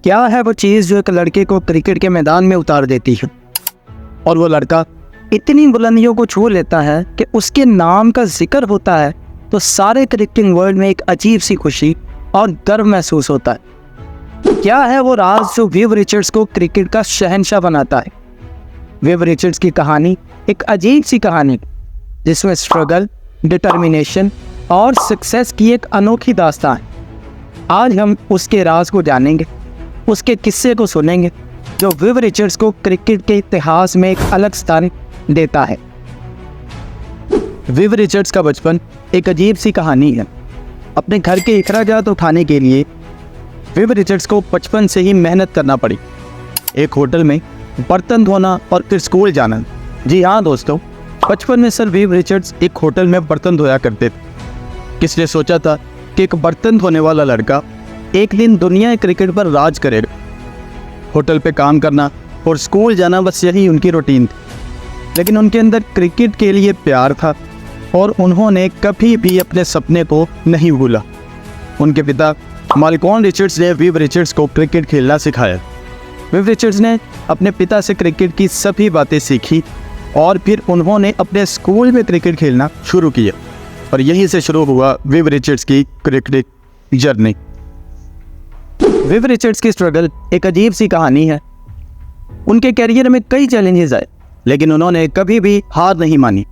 क्या है वो चीज़ जो एक लड़के को क्रिकेट के मैदान में उतार देती है और वो लड़का इतनी बुलंदियों को छू लेता है कि उसके नाम का जिक्र होता है तो सारे क्रिकेटिंग वर्ल्ड में एक अजीब सी खुशी और गर्व महसूस होता है। क्या है वो राज जो विव रिचर्ड्स को क्रिकेट का शहंशाह बनाता है? विव रिचर्ड्स की कहानी एक अजीब सी कहानी जिसमें स्ट्रगल, डिटर्मिनेशन और सक्सेस की एक अनोखी दास्तान है। आज हम उसके राज को जानेंगे, उसके किस्से को सुनेंगे जो विव रिचर्ड्स को क्रिकेट के इतिहास में एक अलग स्थान देता है। विव रिचर्ड्स का बचपन एक अजीब सी कहानी है। अपने घर के अखराजात उठाने के लिए विव रिचर्ड्स को बचपन से ही मेहनत करना पड़ी। एक होटल में बर्तन धोना और फिर स्कूल जाना। जी हाँ दोस्तों, बचपन में सर विव रिचर्ड्स एक होटल में बर्तन धोया करते थे। किसने सोचा था कि एक बर्तन धोने वाला लड़का एक दिन दुनिया क्रिकेट पर राज करेगा। होटल पे काम करना और स्कूल जाना, बस यही उनकी रूटीन थी। लेकिन उनके अंदर क्रिकेट के लिए प्यार था और उन्होंने कभी भी अपने सपने को नहीं भूला। उनके पिता माल्कॉम रिचर्ड्स ने विव रिचर्ड्स को क्रिकेट खेलना सिखाया। विव रिचर्ड्स ने अपने पिता से क्रिकेट की सभी बातें सीखी और फिर उन्होंने अपने स्कूल में क्रिकेट खेलना शुरू किया और यहीं से शुरू हुआ विव रिचर्ड्स की क्रिकेट जर्नी। विव रिचर्ड्स की स्ट्रगल एक अजीब सी कहानी है। उनके करियर में कई चैलेंजेस आए लेकिन उन्होंने कभी भी हार नहीं मानी।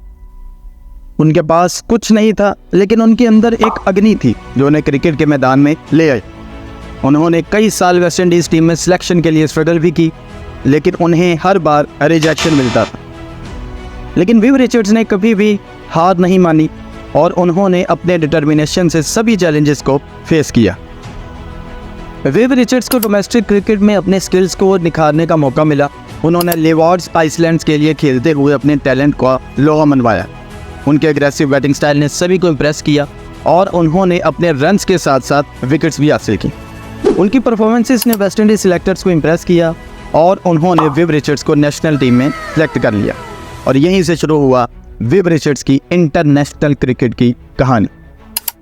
उनके पास कुछ नहीं था लेकिन उनके अंदर एक अग्नि थी जो उन्हें क्रिकेट के मैदान में ले आई। उन्होंने कई साल वेस्ट इंडीज़ टीम में सिलेक्शन के लिए स्ट्रगल भी की लेकिन उन्हें हर बार रिजेक्शन मिलता था। लेकिन विव रिचर्ड्स ने कभी भी हार नहीं मानी और उन्होंने अपने डिटर्मिनेशन से सभी चैलेंजेस को फेस किया। विव रिचर्ड्स को डोमेस्टिक क्रिकेट में अपने स्किल्स को निखारने का मौका मिला। उन्होंने लेवार्ड्स आइसलैंड्स के लिए खेलते हुए अपने टैलेंट का लोहा मनवाया। उनके एग्रेसिव बैटिंग स्टाइल ने सभी को इम्प्रेस किया और उन्होंने अपने रन्स के साथ साथ विकेट्स भी हासिल की। उनकी परफॉर्मेंसेस ने वेस्ट इंडीज सिलेक्टर्स को इम्प्रेस किया और उन्होंने विव रिचर्ड्स को नेशनल टीम में सिलेक्ट कर लिया और यहीं से शुरू हुआ विव रिचर्ड्स की इंटरनेशनल क्रिकेट की कहानी।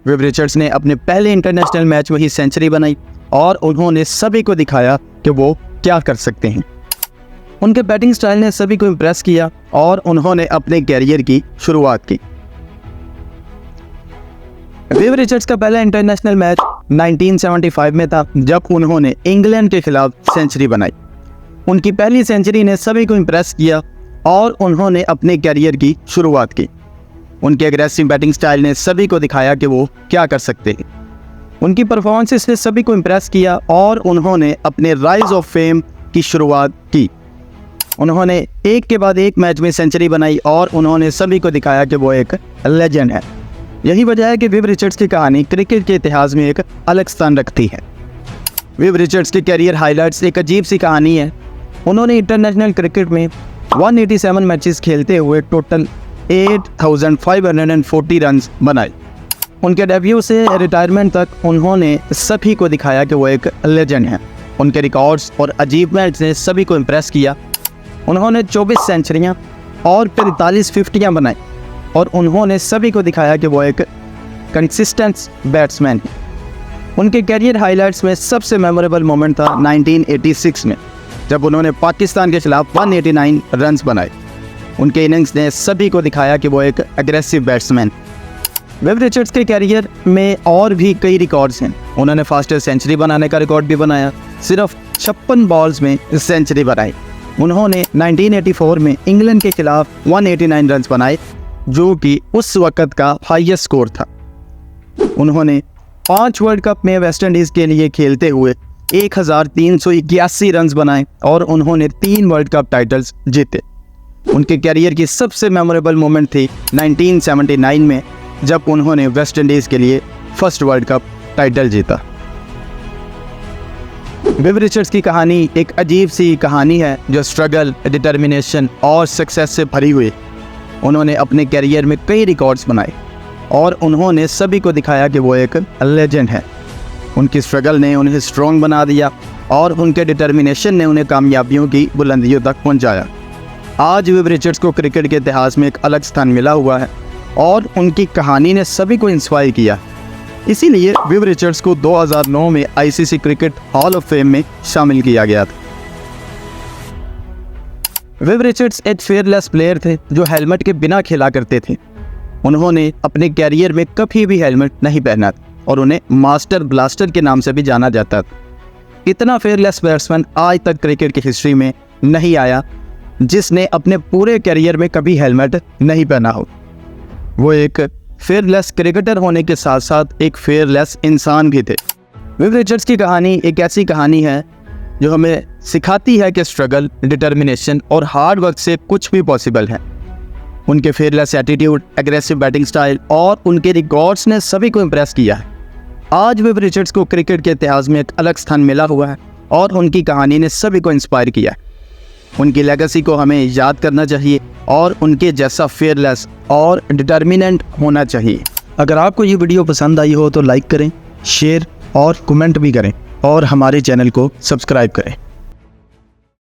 विव रिचर्ड्स ने अपने पहले इंटरनेशनल मैच में ही सेंचुरी बनाई और उन्होंने सभी को दिखाया कि वो क्या कर सकते हैं। उनके बैटिंग स्टाइल ने सभी को इम्प्रेस किया और उन्होंने अपने कैरियर की शुरुआत की। विव रिचर्ड्स का पहला इंटरनेशनल मैच 1975 में था जब उन्होंने इंग्लैंड के खिलाफ सेंचुरी बनाई। उनकी पहली सेंचुरी ने सभी को इम्प्रेस किया और उन्होंने अपने कैरियर की शुरुआत की। उनके एग्रेसिव बैटिंग स्टाइल ने सभी को दिखाया कि वो क्या कर सकते हैं। उनकी परफॉर्मेंसेस ने सभी को इम्प्रेस किया और उन्होंने अपने राइज ऑफ फेम की शुरुआत की। उन्होंने एक के बाद एक मैच में सेंचुरी बनाई और उन्होंने सभी को दिखाया कि वो एक लेजेंड है। यही वजह है कि विव रिचर्ड्स की कहानी क्रिकेट के इतिहास में एक अलग स्थान रखती है। विव रिचर्ड्स की कैरियर हाइलाइट्स एक अजीब सी कहानी है। उन्होंने इंटरनेशनल क्रिकेट में 187 मैचेस खेलते हुए टोटल 8,540 रन्स बनाए। उनके डेब्यू से रिटायरमेंट तक उन्होंने सभी को दिखाया कि वो एक लेजेंड है। उनके रिकॉर्ड्स और अचीवमेंट्स ने सभी को इम्प्रेस किया। उन्होंने 24 सेंचुरियाँ और 45 फिफ्टियाँ बनाई और उन्होंने सभी को दिखाया कि वो एक कंसिस्टेंट बैट्समैन है। उनके कैरियर हाइलाइट्स में सबसे मेमोरेबल मोमेंट था 1986 में जब उन्होंने पाकिस्तान के खिलाफ 189 रन्स बनाए। उनके इनिंग्स ने सभी को दिखाया कि वो एक एग्रेसिव बैट्समैन। विव रिचर्ड्स के कैरियर में और भी कई रिकॉर्ड्स हैं। उन्होंने फास्टेस्ट सेंचुरी बनाने का रिकॉर्ड भी बनाया, सिर्फ 56 बॉल्स में सेंचुरी बनाई। उन्होंने 1984 में इंग्लैंड के खिलाफ 189 रन्स बनाए जो कि उस वक़्त का हाईएस्ट स्कोर था। उन्होंने 5 वर्ल्ड कप में वेस्ट इंडीज़ के लिए खेलते हुए 1381 रन्स बनाए और उन्होंने 3 वर्ल्ड कप टाइटल्स जीते। उनके कैरियर की सबसे मेमोरेबल मोमेंट थी 1979 में जब उन्होंने वेस्ट इंडीज़ के लिए फर्स्ट वर्ल्ड कप टाइटल जीता। विव रिचर्ड्स की कहानी एक अजीब सी कहानी है जो स्ट्रगल, डिटर्मिनेशन और सक्सेस से भरी हुई। उन्होंने अपने कैरियर में कई रिकॉर्ड्स बनाए और उन्होंने सभी को दिखाया कि वो एक लेजेंड है। उनकी स्ट्रगल ने उन्हें स्ट्रॉन्ग बना दिया और उनके डिटर्मिनेशन ने उन्हें कामयाबियों की बुलंदियों तक पहुंचाया। आज विव रिचर्ड्स को क्रिकेट के इतिहास में एक अलग स्थान मिला हुआ है और उनकी कहानी ने सभी को इंस्पायर किया। इसीलिए विव रिचर्ड्स को 2009 में ICC cricket hall of fame में शामिल किया गया था। विव रिचर्ड्स एक फेयरलेस प्लेयर थे जो हेलमेट के बिना खेला करते थे। उन्होंने अपने कैरियर में कभी भी हेलमेट नहीं पहना और उन्हें मास्टर ब्लास्टर के नाम से भी जाना जाता था। इतना फेयरलेस बैट्समैन आज तक क्रिकेट की हिस्ट्री में नहीं आया जिसने अपने पूरे कैरियर में कभी हेलमेट नहीं पहना हो। वो एक फेयरलेस क्रिकेटर होने के साथ साथ एक फेयरलेस इंसान भी थे। विव रिचर्ड्स की कहानी एक ऐसी कहानी है जो हमें सिखाती है कि स्ट्रगल, डिटर्मिनेशन और हार्ड वर्क से कुछ भी पॉसिबल है। उनके fearless attitude, aggressive batting style और उनके रिकॉर्ड्स ने सभी को इम्प्रेस किया है। आज विव रिचर्ड्स को क्रिकेट के इतिहास में एक अलग स्थान मिला हुआ है और उनकी कहानी ने सभी को इंस्पायर किया है। उनकी लेगेसी को हमें याद करना चाहिए और उनके जैसा फेयरलेस और डिटर्मिनेंट होना चाहिए। अगर आपको ये वीडियो पसंद आई हो तो लाइक करें, शेयर और कमेंट भी करें और हमारे चैनल को सब्सक्राइब करें।